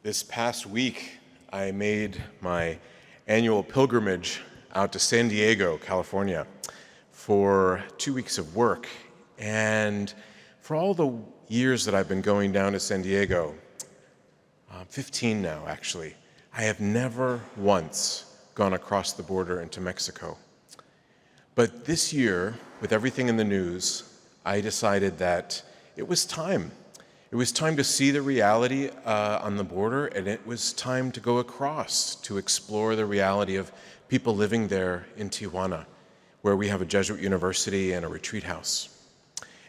This past week, I made my annual pilgrimage out to San Diego, California, for 2 weeks of work. And for all the years that I've been going down to San Diego, 15 now actually, I have never once gone across the border into Mexico. But this year, with everything in the news, I decided that it was time. It was time to see the reality on the border, and it was time to go across to explore the reality of people living there in Tijuana, where we have a Jesuit university and a retreat house.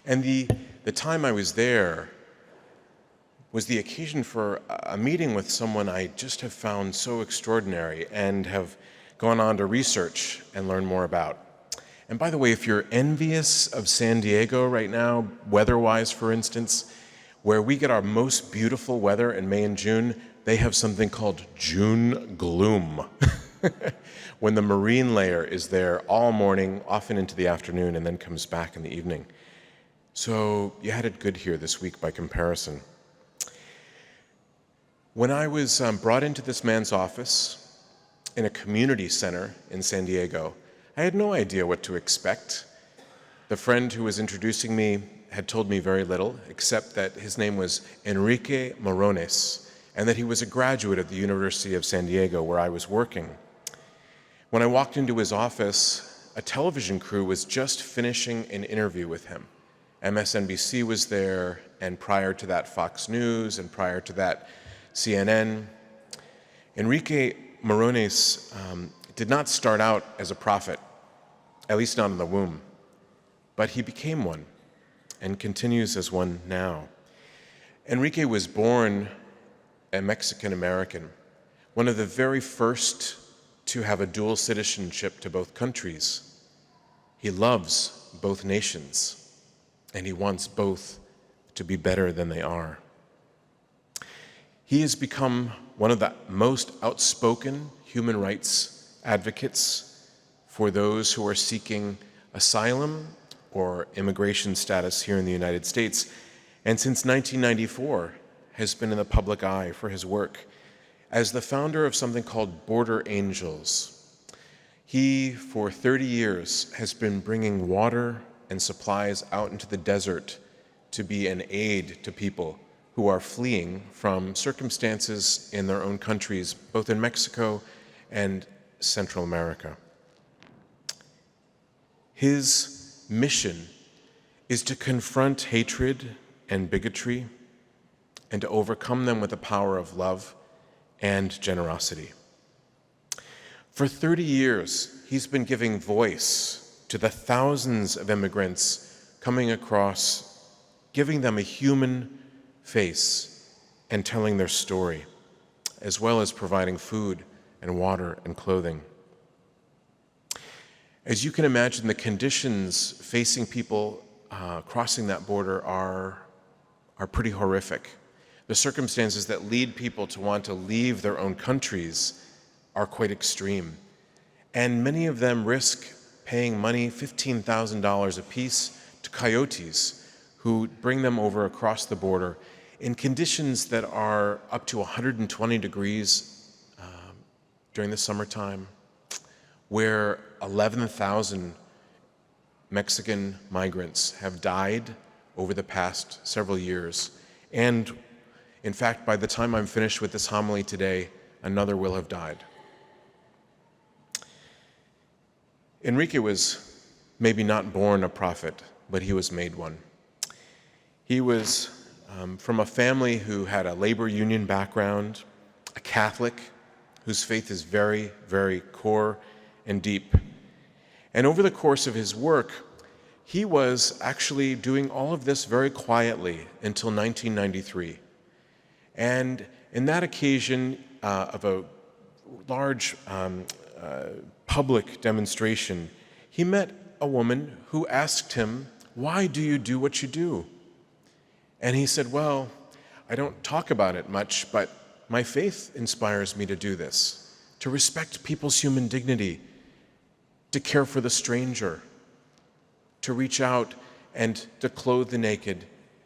And the time I was there was the occasion for a meeting with someone I just have found so extraordinary and have gone on to research and learn more about. And by the way, if you're envious of San Diego right now, weather-wise, for instance, where we get our most beautiful weather in May and June, they have something called June gloom, when the marine layer is there all morning, often into the afternoon, and then comes back in the evening. So you had it good here this week by comparison. When I was brought into this man's office in a community center in San Diego, I had no idea what to expect. The friend who was introducing me had told me very little, except that his name was Enrique Morones, and that he was a graduate of the University of San Diego, where I was working. When I walked into his office, a television crew was just finishing an interview with him. MSNBC was there, and prior to that, Fox News, and prior to that, CNN. Enrique Morones did not start out as a prophet, at least not in the womb, but he became one and continues as one now. Enrique was born a Mexican American, one of the very first to have a dual citizenship to both countries. He loves both nations, and he wants both to be better than they are. He has become one of the most outspoken human rights advocates for those who are seeking asylum or immigration status here in the United States, and since 1994 has been in the public eye for his work as the founder of something called Border Angels. He, for 30 years, has been bringing water and supplies out into the desert to be an aid to people who are fleeing from circumstances in their own countries, both in Mexico and Central America. His mission is to confront hatred and bigotry and to overcome them with the power of love and generosity. For 30 years, he's been giving voice to the thousands of immigrants coming across, giving them a human face and telling their story, as well as providing food and water and clothing. As you can imagine, the conditions facing people crossing that border are pretty horrific. The circumstances that lead people to want to leave their own countries are quite extreme. And many of them risk paying money, $15,000 apiece, to coyotes who bring them over across the border in conditions that are up to 120 degrees during the summertime, where 11,000 Mexican migrants have died over the past several years. And in fact, by the time I'm finished with this homily today, another will have died. Enrique was maybe not born a prophet, but he was made one. He was from a family who had a labor union background, a Catholic whose faith is very, very core and deep. And over the course of his work, he was actually doing all of this very quietly until 1993. And in that occasion of a large public demonstration, he met a woman who asked him, "Why do you do what you do?" And he said, "Well, I don't talk about it much, but my faith inspires me to do this, to respect people's human dignity, to care for the stranger, to reach out and to clothe the naked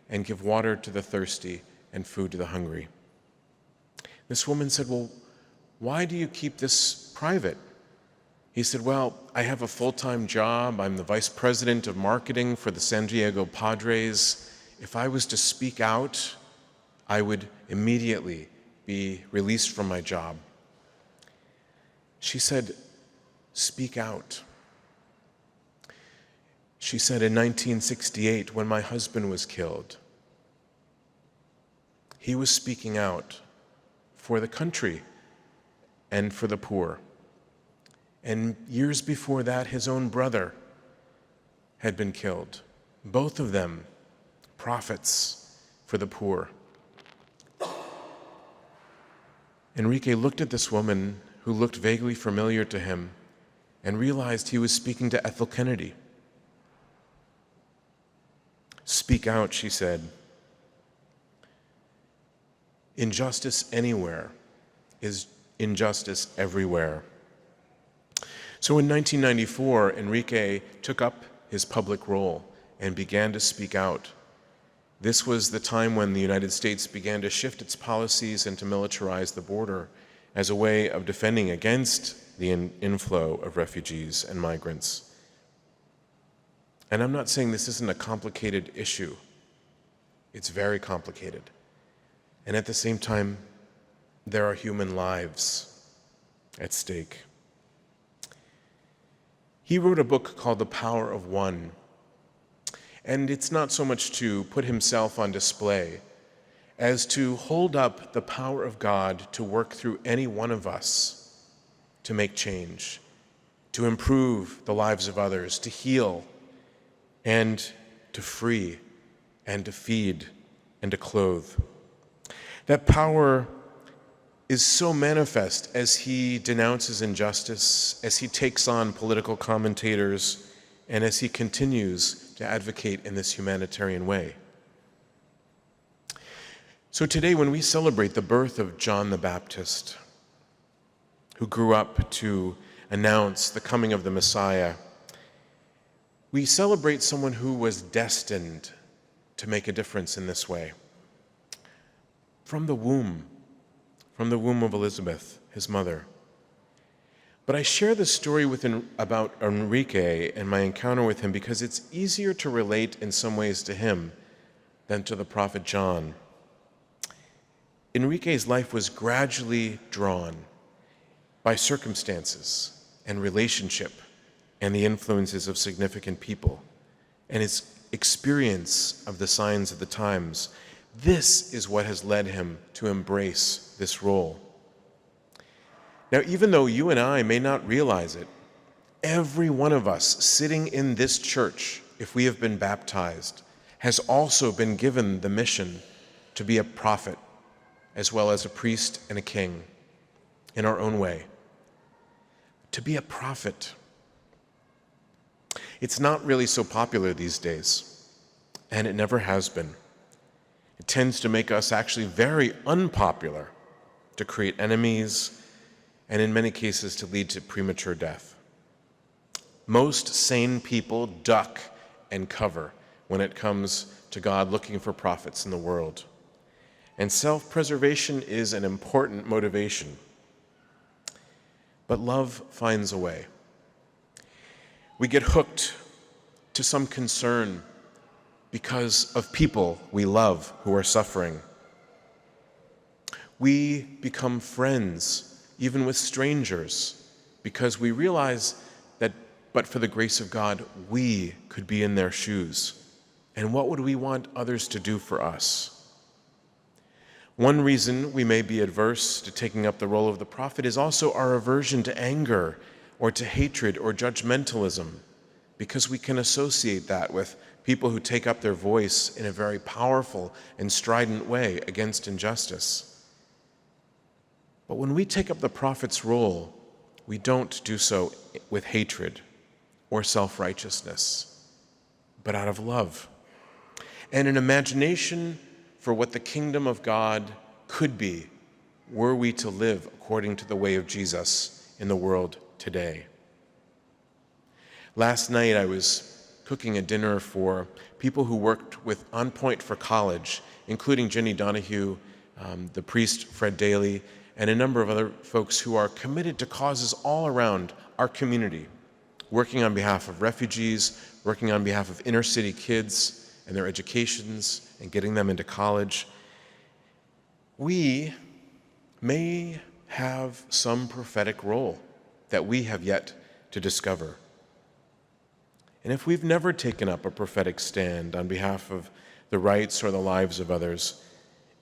and give water to the thirsty and food to the hungry." This woman said, "Well, why do you keep this private?" He said, "Well, I have a full-time job. I'm the vice president of marketing for the San Diego Padres. If I was to speak out, I would immediately be released from my job." She said, "Speak out." She said, "In 1968, when my husband was killed, he was speaking out for the country and for the poor. And years before that, his own brother had been killed. Both of them prophets for the poor." Enrique looked at this woman who looked vaguely familiar to him and realized he was speaking to Ethel Kennedy. "Speak out," she said. "Injustice anywhere is injustice everywhere." So in 1994, Enrique took up his public role and began to speak out. This was the time when the United States began to shift its policies and to militarize the border as a way of defending against the inflow of refugees and migrants. And I'm not saying this isn't a complicated issue. It's very complicated. And at the same time, there are human lives at stake. He wrote a book called The Power of One. And it's not so much to put himself on display as to hold up the power of God to work through any one of us to make change, to improve the lives of others, to heal, and to free, and to feed, and to clothe. That power is so manifest as he denounces injustice, as he takes on political commentators, and as he continues to advocate in this humanitarian way. So today, when we celebrate the birth of John the Baptist, who grew up to announce the coming of the Messiah, we celebrate someone who was destined to make a difference in this way. From the womb of Elizabeth, his mother. But I share this story about Enrique and my encounter with him because it's easier to relate in some ways to him than to the prophet John. Enrique's life was gradually drawn by circumstances and relationship and the influences of significant people and his experience of the signs of the times. This is what has led him to embrace this role. Now, even though you and I may not realize it, every one of us sitting in this church, if we have been baptized, has also been given the mission to be a prophet, as well as a priest and a king, in our own way. To be a prophet. It's not really so popular these days, and it never has been. It tends to make us actually very unpopular, to create enemies, and in many cases to lead to premature death. Most sane people duck and cover when it comes to God looking for prophets in the world. And self-preservation is an important motivation. But love finds a way. We get hooked to some concern because of people we love who are suffering. We become friends, even with strangers, because we realize that, but for the grace of God, we could be in their shoes. And what would we want others to do for us? One reason we may be adverse to taking up the role of the prophet is also our aversion to anger or to hatred or judgmentalism, because we can associate that with people who take up their voice in a very powerful and strident way against injustice. But when we take up the prophet's role, we don't do so with hatred or self-righteousness, but out of love and an imagination for what the kingdom of God could be were we to live according to the way of Jesus in the world today. Last night I was cooking a dinner for people who worked with On Point for College, including Jenny Donahue, the priest Fred Daly, and a number of other folks who are committed to causes all around our community, working on behalf of refugees, working on behalf of inner city kids and their educations and getting them into college. We may have some prophetic role that we have yet to discover. And if we've never taken up a prophetic stand on behalf of the rights or the lives of others,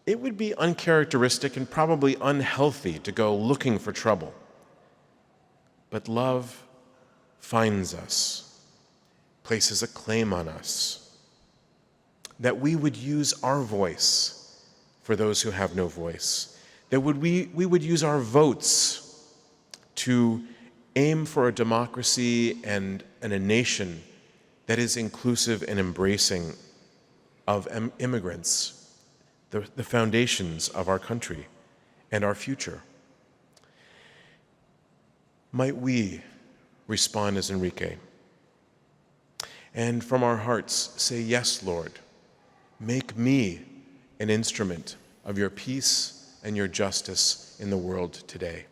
it would be uncharacteristic and probably unhealthy to go looking for trouble. But love finds us, places a claim on us, that we would use our voice for those who have no voice, that we would use our votes to aim for a democracy and a nation that is inclusive and embracing of immigrants, the foundations of our country and our future. Might we respond as Enrique, and from our hearts say, yes, Lord, make me an instrument of your peace and your justice in the world today.